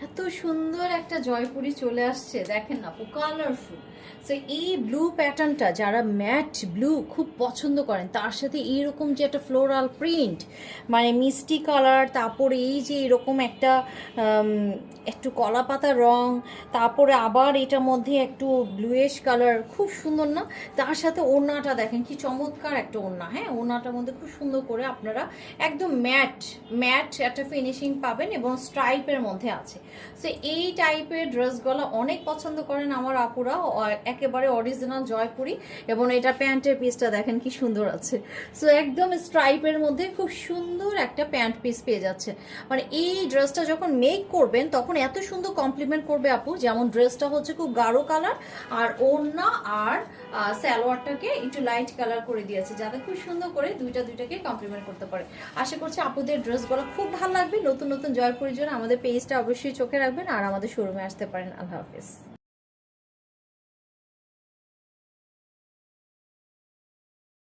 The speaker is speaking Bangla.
এত সুন্দর একটা জয়পুরি চলে আসছে, দেখেন না, কালারফুল। সো এই ব্লু প্যাটার্নটা যারা ম্যাট ব্লু খুব পছন্দ করেন, তার সাথে এইরকম যে একটা ফ্লোরাল প্রিন্ট, মানে মিষ্টি কালার, তারপরে এই যে এরকম একটা একটু কলা পাতা রং, তারপরে আবার এটার মধ্যে একটু ব্লুয়েশ কালার, খুব সুন্দর না? তার সাথে ওড়নাটা দেখেন কি চমৎকার একটা ওড়না। হ্যাঁ, ওড়নাটার মধ্যে খুব সুন্দর করে আপনারা একদম ম্যাট ম্যাট একটা ফিনিশিং পাবেন এবং স্ট্রাইপের মধ্যে আছে। সো এই টাইপের ড্রেসগুলো অনেক পছন্দ করেন আমার আপুরা, একেবারে অরিজিনাল জয়পুরি। এবং এটা প্যান্টের পিসটা দেখেন কি সুন্দর আছে। সো একদম স্ট্রাইপের মধ্যে খুব সুন্দর একটা প্যান্ট পিস পেয়ে যাচ্ছে। মানে এই ড্রেসটা যখন মেক করবেন তখন এত সুন্দর কমপ্লিমেন্ট করবে আপু। যেমন ড্রেসটা হচ্ছে খুব গাঢ় কালার, আর ওড়না আর সালোয়ারটাকে একটু লাইট কালার করে দিয়েছে, যাতে খুব সুন্দর করে দুইটাকে কমপ্লিমেন্ট করতে পারে। আশা করছি আপুদের ড্রেসগুলো খুব ভালো লাগবে। নতুন নতুন জয়পুরির জন্য আমাদের পেজটা অবশ্যই চোখে রাখবেন আর আমাদের শোরুমে আসতে পারেন। আল্লাহ হাফেজ।